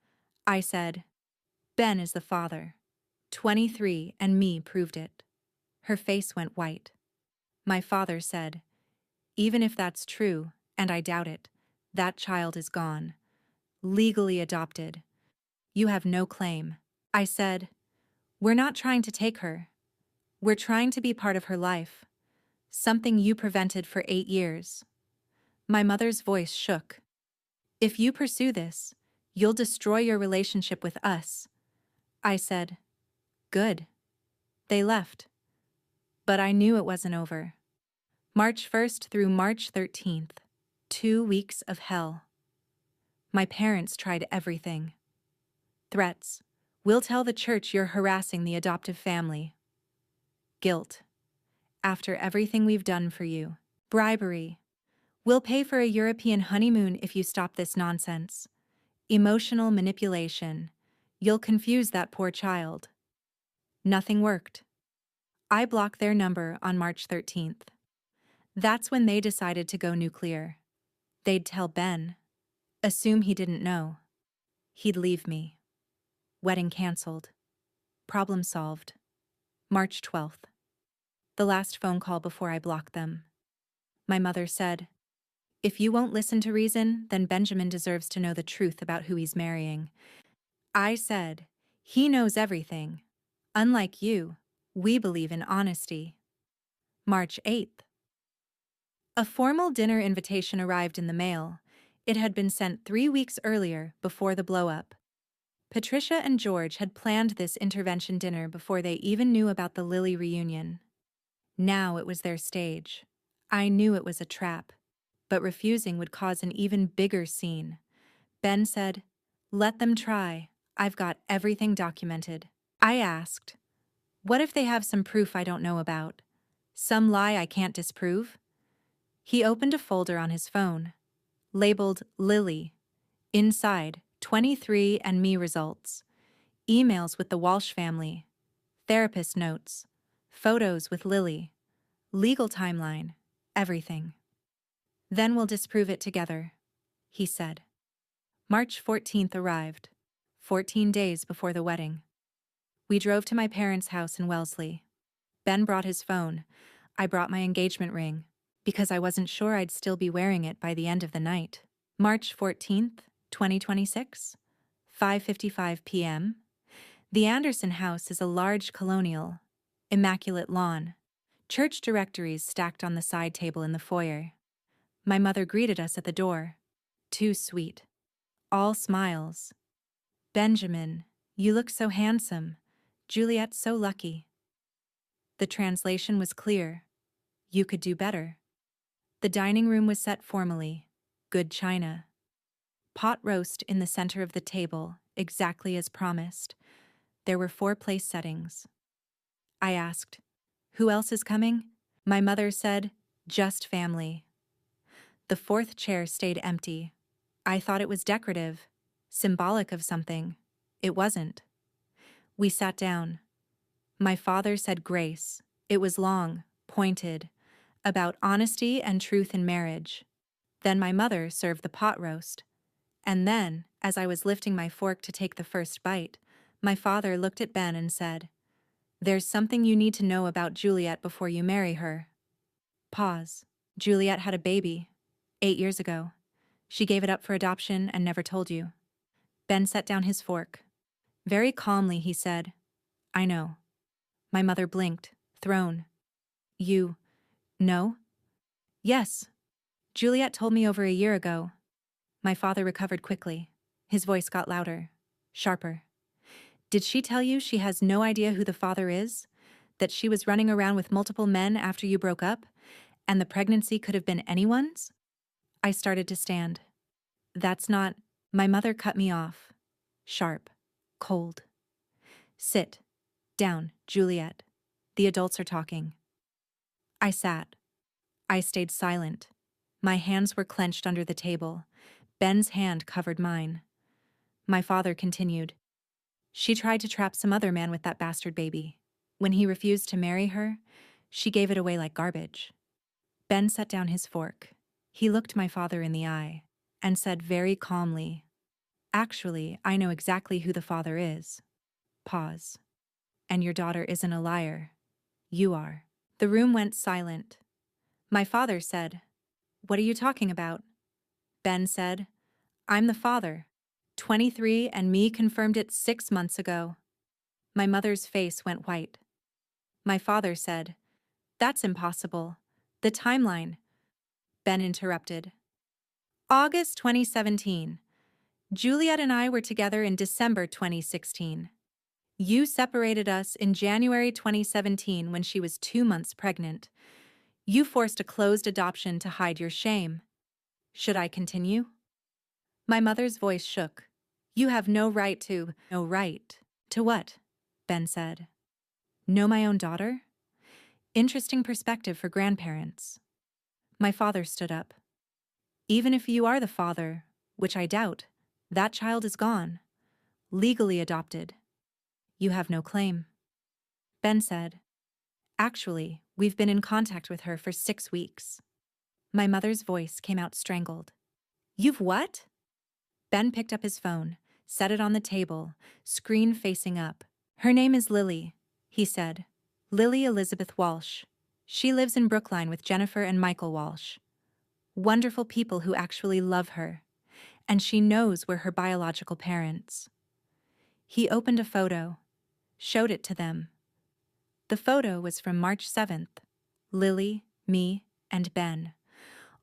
I said, "Ben is the father. 23 and me proved it." Her face went white. My father said, "Even if that's true, and I doubt it, that child is gone. Legally adopted. You have no claim." I said, "We're not trying to take her. We're trying to be part of her life. Something you prevented for 8 years." My mother's voice shook. "If you pursue this, you'll destroy your relationship with us." I said, "Good." They left. But I knew it wasn't over. March 1st through March 13th, 2 weeks of hell. My parents tried everything. Threats. "We'll tell the church you're harassing the adoptive family." Guilt. "After everything we've done for you." Bribery. "We'll pay for a European honeymoon if you stop this nonsense." Emotional manipulation. "You'll confuse that poor child." Nothing worked. I blocked their number on March 13th. That's when they decided to go nuclear. They'd tell Ben. Assume he didn't know. He'd leave me. Wedding canceled. Problem solved. March 12th. The last phone call before I blocked them. My mother said, "If you won't listen to reason, then Benjamin deserves to know the truth about who he's marrying." I said, "He knows everything. Unlike you, we believe in honesty." March 8th. A formal dinner invitation arrived in the mail. It had been sent 3 weeks earlier, before the blow-up. Patricia and George had planned this intervention dinner before they even knew about the Lily reunion. Now it was their stage. I knew it was a trap, but refusing would cause an even bigger scene. Ben said, "Let them try. I've got everything documented." I asked, "What if they have some proof I don't know about? Some lie I can't disprove?" He opened a folder on his phone, labeled Lily. Inside, 23andMe results, emails with the Walsh family, therapist notes, photos with Lily, legal timeline, everything. "Then we'll disprove it together," he said. March 14th arrived, 14 days before the wedding. We drove to my parents' house in Wellesley. Ben brought his phone. I brought my engagement ring, because I wasn't sure I'd still be wearing it by the end of the night. March 14th, 2026, 5:55 p.m. The Anderson house is a large colonial, immaculate lawn. Church directories stacked on the side table in the foyer. My mother greeted us at the door. Too sweet. All smiles. Benjamin, you look so handsome. Juliet so lucky. The translation was clear. You could do better. The dining room was set formally. Good china. Pot roast in the center of the table, exactly as promised. There were 4 place settings. I asked, "Who else is coming?" My mother said, "Just family." The 4th chair stayed empty. I thought it was decorative, symbolic of something. It wasn't. We sat down. My father said grace. It was long, pointed, about honesty and truth in marriage. Then my mother served the pot roast. And then, as I was lifting my fork to take the first bite, my father looked at Ben and said, "There's something you need to know about Juliet before you marry her." Pause. Juliet had a baby, 8 years ago. She gave it up for adoption and never told you. Ben set down his fork. Very calmly he said, "I know." My mother blinked, thrown. "You know?" "Yes. Juliet told me over a year ago." My father recovered quickly. His voice got louder, sharper. "Did she tell you she has no idea who the father is? That she was running around with multiple men after you broke up? And the pregnancy could have been anyone's?" I started to stand. "That's not—" My mother cut me off. Sharp. Cold. "Sit. Down, Juliet. The adults are talking." I sat. I stayed silent. My hands were clenched under the table. Ben's hand covered mine. My father continued. "She tried to trap some other man with that bastard baby. When he refused to marry her, she gave it away like garbage." Ben set down his fork. He looked my father in the eye and said very calmly, "Actually, I know exactly who the father is." Pause. "And your daughter isn't a liar. You are." The room went silent. My father said, "What are you talking about?" Ben said, "I'm the father. 23 and me confirmed it 6 months ago." My mother's face went white. My father said, "That's impossible. The timeline." Ben interrupted. "August 2017. Juliet and I were together in December 2016. You separated us in January 2017 when she was 2 months pregnant. You forced a closed adoption to hide your shame. Should I continue?" My mother's voice shook. "You have no right to—" "No right. To what?" Ben said. "Know my own daughter? Interesting perspective for grandparents." My father stood up. "Even if you are the father, which I doubt, that child is gone. Legally adopted. You have no claim." Ben said, "Actually, we've been in contact with her for 6 weeks." My mother's voice came out strangled. "You've what?" Ben picked up his phone, set it on the table, screen facing up. "Her name is Lily," he said. "Lily Elizabeth Walsh. She lives in Brookline with Jennifer and Michael Walsh. Wonderful people who actually love her. And she knows we're her biological parents." He opened a photo, showed it to them. The photo was from March 7th. Lily, me, and Ben,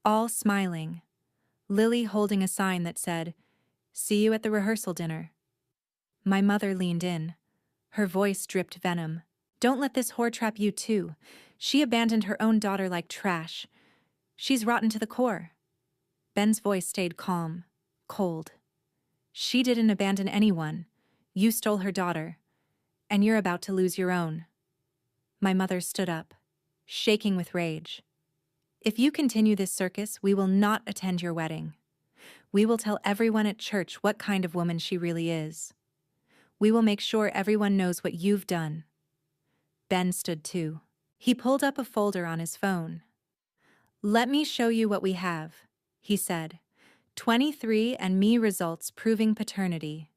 all smiling. Lily holding a sign that said, "See you at the rehearsal dinner." My mother leaned in. Her voice dripped venom. "Don't let this whore trap you too. She abandoned her own daughter like trash. She's rotten to the core." Ben's voice stayed calm, cold. "She didn't abandon anyone. You stole her daughter. And you're about to lose your own." My mother stood up, shaking with rage. "If you continue this circus, we will not attend your wedding. We will tell everyone at church what kind of woman she really is. We will make sure everyone knows what you've done." Ben stood too. He pulled up a folder on his phone. "Let me show you what we have," he said. 23andMe results proving paternity.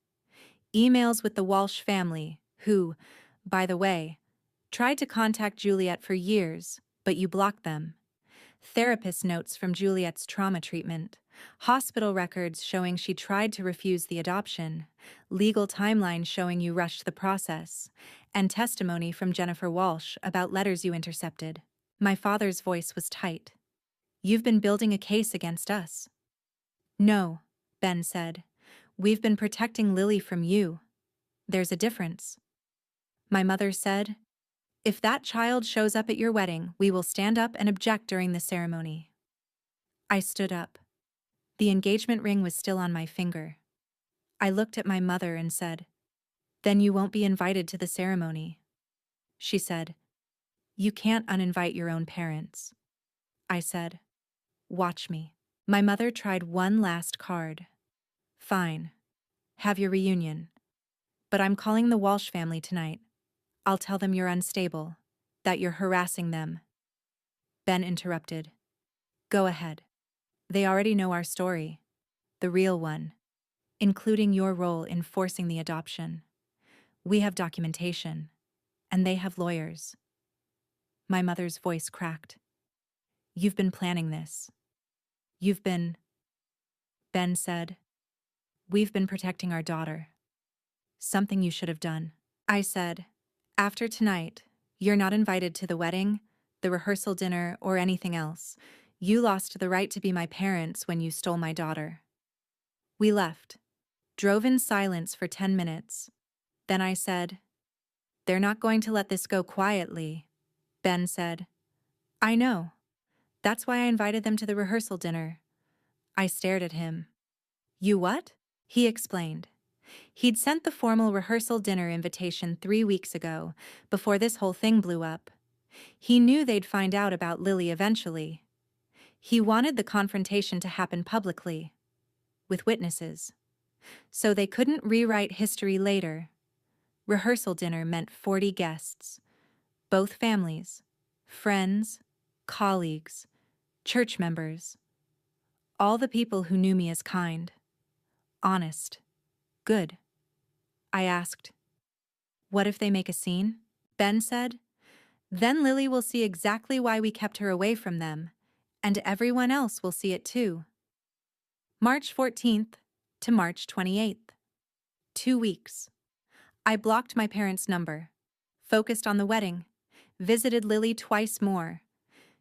Emails with the Walsh family, who, by the way, tried to contact Juliet for years, but you blocked them. Therapist notes from Juliet's trauma treatment, hospital records showing she tried to refuse the adoption, legal timelines showing you rushed the process, and testimony from Jennifer Walsh about letters you intercepted. My father's voice was tight. You've been building a case against us. No, Ben said. We've been protecting Lily from you. There's a difference. My mother said, if that child shows up at your wedding, we will stand up and object during the ceremony. I stood up. The engagement ring was still on my finger. I looked at my mother and said, then you won't be invited to the ceremony. She said, you can't uninvite your own parents. I said, watch me. My mother tried one last card. Fine. Have your reunion. But I'm calling the Walsh family tonight. I'll tell them you're unstable, that you're harassing them. Ben interrupted. Go ahead. They already know our story. The real one. Including your role in forcing the adoption. We have documentation. And they have lawyers. My mother's voice cracked. You've been planning this. You've been... Ben said. We've been protecting our daughter. Something you should have done. I said, after tonight, you're not invited to the wedding, the rehearsal dinner, or anything else. You lost the right to be my parents when you stole my daughter. We left. Drove in silence for 10 minutes. Then I said, they're not going to let this go quietly. Ben said, I know. That's why I invited them to the rehearsal dinner. I stared at him. You what? He explained. He'd sent the formal rehearsal dinner invitation 3 weeks ago, before this whole thing blew up. He knew they'd find out about Lily eventually. He wanted the confrontation to happen publicly, with witnesses, so they couldn't rewrite history later. Rehearsal dinner meant 40 guests, both families, friends, colleagues, church members, all the people who knew me as kind, honest, good. I asked, what if they make a scene? Ben said, then Lily will see exactly why we kept her away from them, and everyone else will see it too. March 14th to March 28th. 2 weeks. I blocked my parents' number, focused on the wedding, visited Lily twice more.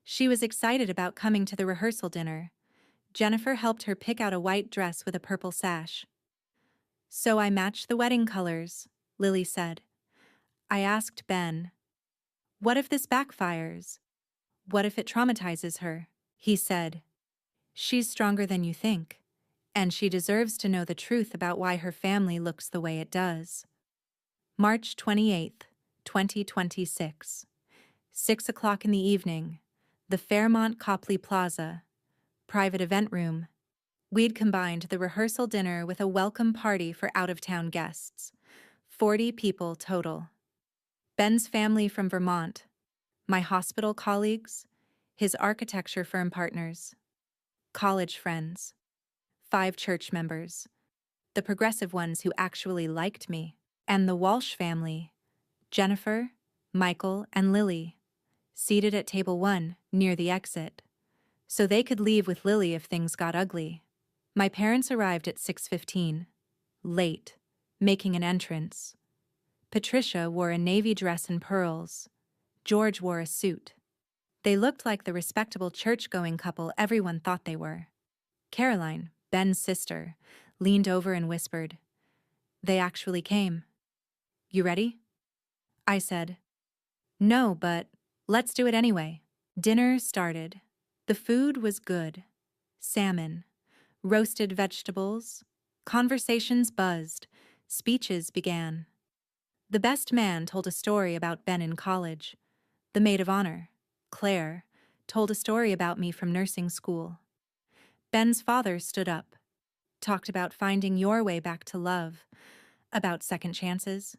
She was excited about coming to the rehearsal dinner. Jennifer helped her pick out a white dress with a purple sash. So I matched the wedding colors, Lily said. I asked Ben, what if this backfires? What if it traumatizes her? He said, she's stronger than you think, and she deserves to know the truth about why her family looks the way it does. March 28th, 2026. 6 o'clock in the evening, the Fairmont Copley Plaza, private event room. We'd combined the rehearsal dinner with a welcome party for out-of-town guests. 40 people total. Ben's family from Vermont, my hospital colleagues, his architecture firm partners, college friends, 5 church members, the progressive ones who actually liked me, and the Walsh family, Jennifer, Michael, and Lily, seated at table 1 near the exit, so they could leave with Lily if things got ugly. My parents arrived at 6:15, late, making an entrance. Patricia wore a navy dress and pearls. George wore a suit. They looked like the respectable church-going couple everyone thought they were. Caroline, Ben's sister, leaned over and whispered, they actually came. You ready? I said, no, but let's do it anyway. Dinner started. The food was good. Salmon, roasted vegetables, conversations buzzed, speeches began. The best man told a story about Ben in college. The maid of honor, Claire, told a story about me from nursing school. Ben's father stood up, talked about finding your way back to love, about second chances.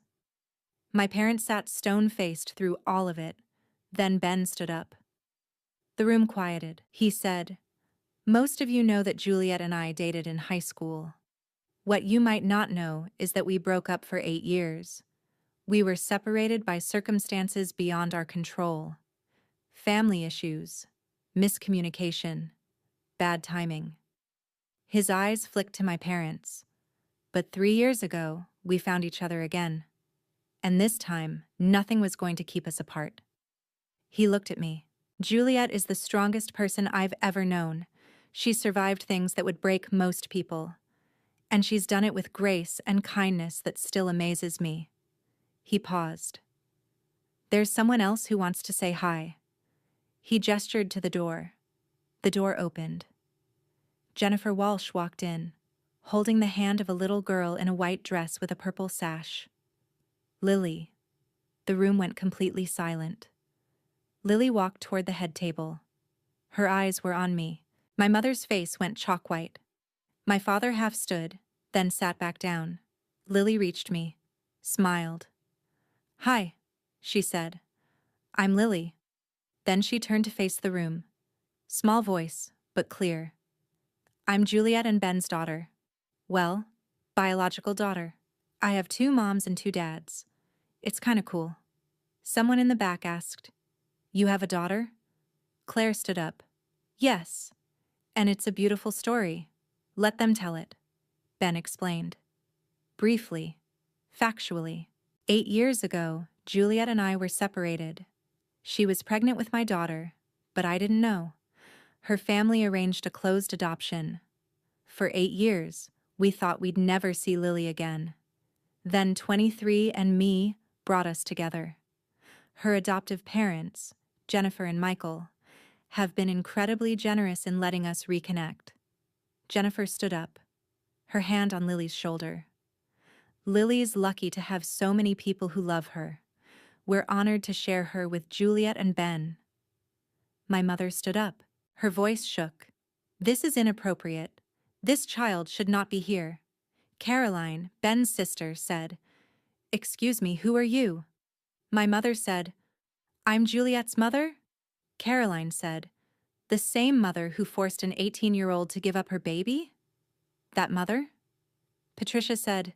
My parents sat stone-faced through all of it. Then Ben stood up. The room quieted. He said, most of you know that Juliet and I dated in high school. What you might not know is that we broke up for 8 years. We were separated by circumstances beyond our control. Family issues, miscommunication, bad timing. His eyes flicked to my parents. But 3 years ago, we found each other again. And this time, nothing was going to keep us apart. He looked at me. Juliet is the strongest person I've ever known. She's survived things that would break most people. And she's done it with grace and kindness that still amazes me. He paused. There's someone else who wants to say hi. He gestured to the door. The door opened. Jennifer Walsh walked in, holding the hand of a little girl in a white dress with a purple sash. Lily. The room went completely silent. Lily walked toward the head table. Her eyes were on me. My mother's face went chalk white. My father half stood, then sat back down. Lily reached me, smiled. Hi, she said. I'm Lily. Then she turned to face the room. Small voice, but clear. I'm Juliet and Ben's daughter. Well, biological daughter. I have 2 moms and 2 dads. It's kinda cool. Someone in the back asked, You have a daughter? Claire stood up. Yes. And it's a beautiful story. Let them tell it. Ben explained. Briefly. Factually. 8 years ago, Juliet and I were separated. She was pregnant with my daughter, but I didn't know. Her family arranged a closed adoption. For 8 years, we thought we'd never see Lily again. Then 23andMe brought us together. Her adoptive parents, Jennifer and Michael, have been incredibly generous in letting us reconnect. Jennifer stood up, her hand on Lily's shoulder. Lily's lucky to have so many people who love her. We're honored to share her with Juliet and Ben. My mother stood up. Her voice shook. This is inappropriate. This child should not be here. Caroline, Ben's sister, said, Excuse me, who are you? My mother said, I'm Juliet's mother? Caroline said, The same mother who forced an 18-year-old to give up her baby? That mother? Patricia said,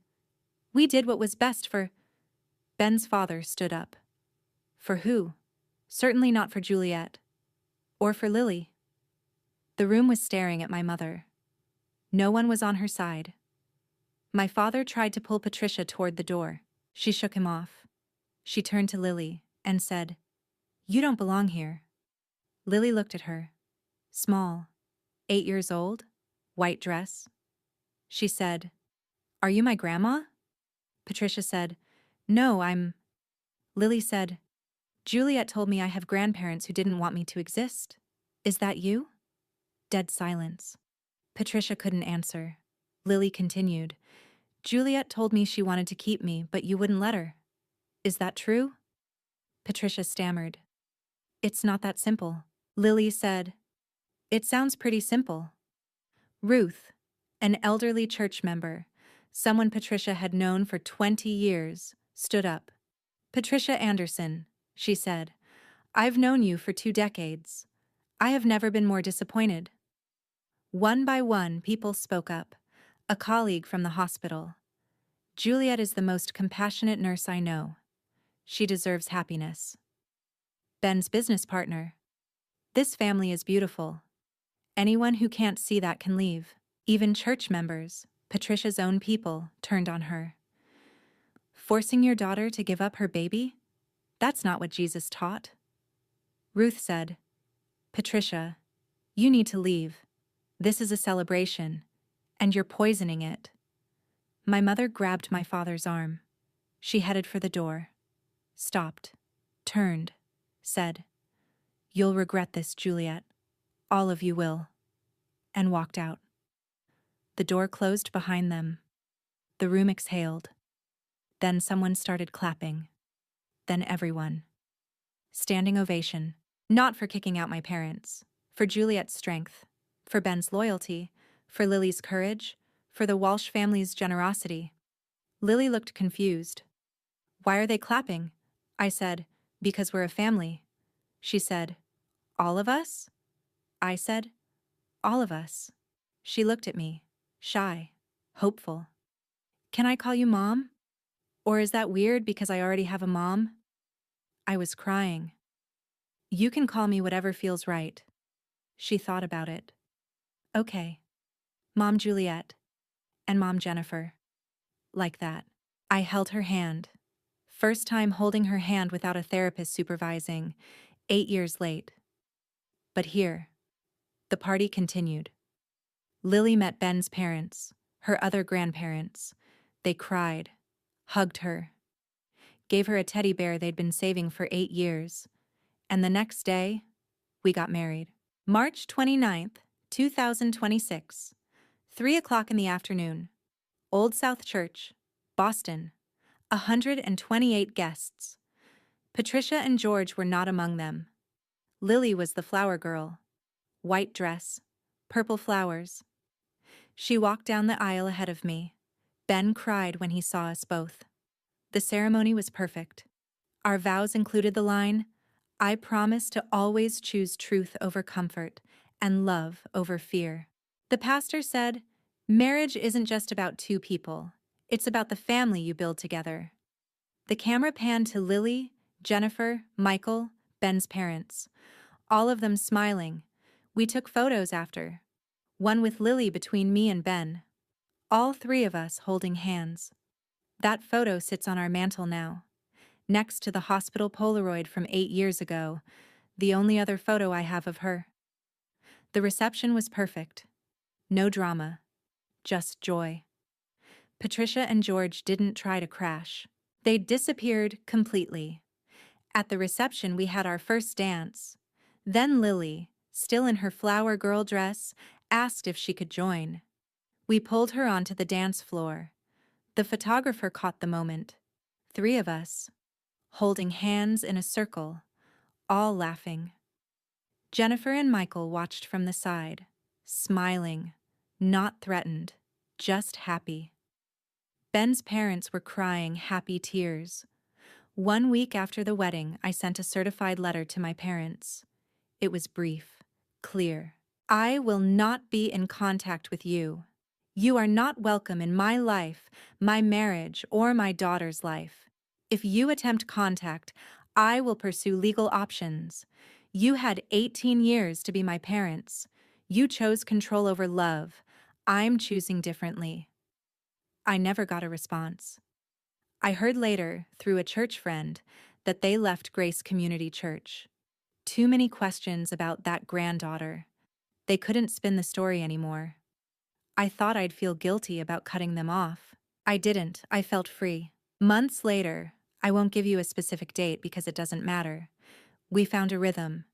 We did what was best for... Ben's father stood up. For who? Certainly not for Juliet. Or for Lily. The room was staring at my mother. No one was on her side. My father tried to pull Patricia toward the door. She shook him off. She turned to Lily and said, You don't belong here. Lily looked at her. Small, 8 years old, white dress. She said, Are you my grandma? Patricia said, No, I'm... Lily said, Juliet told me I have grandparents who didn't want me to exist. Is that you? Dead silence. Patricia couldn't answer. Lily continued, Juliet told me she wanted to keep me, but you wouldn't let her. Is that true? Patricia stammered. It's not that simple. Lily said, It sounds pretty simple. Ruth, an elderly church member, someone Patricia had known for 20 years, stood up. Patricia Anderson, she said, I've known you for 2 decades. I have never been more disappointed. One by one, people spoke up. A colleague from the hospital. Juliet is the most compassionate nurse I know. She deserves happiness. Ben's business partner. This family is beautiful. Anyone who can't see that can leave. Even church members, Patricia's own people, turned on her. Forcing your daughter to give up her baby? That's not what Jesus taught. Ruth said, Patricia, you need to leave. This is a celebration, and you're poisoning it. My mother grabbed my father's arm. She headed for the door. Stopped. Turned. Said, You'll regret this, Juliet. All of you will. And walked out. The door closed behind them. The room exhaled. Then someone started clapping. Then everyone. Standing ovation. Not for kicking out my parents. For Juliet's strength. For Ben's loyalty. For Lily's courage. For the Walsh family's generosity. Lily looked confused. Why are they clapping? I said, Because we're a family. She said, All of us? I said, All of us. She looked at me, shy, hopeful. Can I call you Mom? Or is that weird because I already have a mom? I was crying. You can call me whatever feels right. She thought about it. Okay. Mom Juliet. And Mom Jennifer. Like that. I held her hand. First time holding her hand without a therapist supervising, 8 years late. But here, the party continued. Lily met Ben's parents, her other grandparents. They cried, hugged her, gave her a teddy bear they'd been saving for 8 years. And the next day, we got married. March 29th, 2026, 3 o'clock in the afternoon. Old South Church, Boston. 128 guests. Patricia and George were not among them. Lily was the flower girl. White dress, purple flowers. She walked down the aisle ahead of me. Ben cried when he saw us both. The ceremony was perfect. Our vows included the line, "I promise to always choose truth over comfort and love over fear." The pastor said, "Marriage isn't just about two people. It's about the family you build together." The camera panned to Lily, Jennifer, Michael, Ben's parents, all of them smiling. We took photos after, one with Lily between me and Ben, all three of us holding hands. That photo sits on our mantle now, next to the hospital Polaroid from 8 years ago, the only other photo I have of her. The reception was perfect. No drama, just joy. Patricia and George didn't try to crash. They disappeared completely. At the reception, we had our first dance. Then Lily, still in her flower girl dress, asked if she could join. We pulled her onto the dance floor. The photographer caught the moment. 3 of us, holding hands in a circle, all laughing. Jennifer and Michael watched from the side, smiling, not threatened, just happy. Ben's parents were crying happy tears. 1 week after the wedding, I sent a certified letter to my parents. It was brief, clear. "I will not be in contact with you. You are not welcome in my life, my marriage, or my daughter's life. If you attempt contact, I will pursue legal options. You had 18 years to be my parents. You chose control over love. I'm choosing differently." I never got a response. I heard later, through a church friend, that they left Grace Community Church. Too many questions about that granddaughter. They couldn't spin the story anymore. I thought I'd feel guilty about cutting them off. I didn't. I felt free. Months later, I won't give you a specific date because it doesn't matter, we found a rhythm.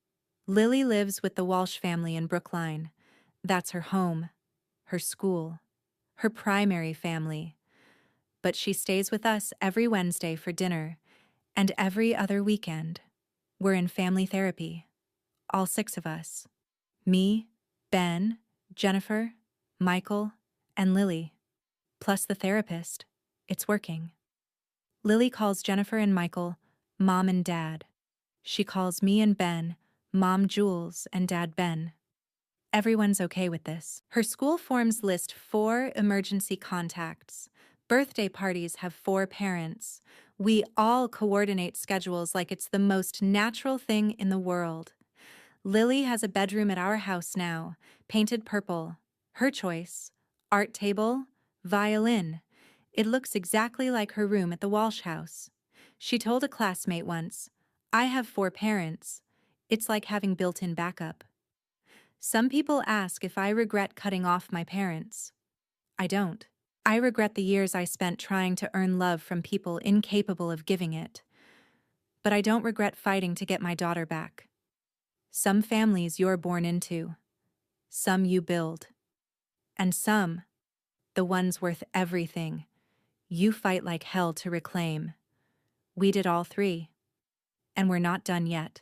Lily lives with the Walsh family in Brookline. That's her home, her school, her primary family. But she stays with us every Wednesday for dinner, and every other weekend. We're in family therapy, all 6 of us. Me, Ben, Jennifer, Michael, and Lily. Plus the therapist. It's working. Lily calls Jennifer and Michael Mom and Dad. She calls me and Ben Mom Jules and Dad Ben. Everyone's okay with this. Her school forms list 4 emergency contacts. Birthday parties have 4 parents. We all coordinate schedules like it's the most natural thing in the world. Lily has a bedroom at our house now, painted purple. Her choice: art table, violin. It looks exactly like her room at the Walsh house. She told a classmate once, "I have 4 parents. It's like having built-in backup." Some people ask if I regret cutting off my parents. I don't. I regret the years I spent trying to earn love from people incapable of giving it. But I don't regret fighting to get my daughter back. Some families you're born into. Some you build. And some, the ones worth everything, you fight like hell to reclaim. We did all 3. And we're not done yet.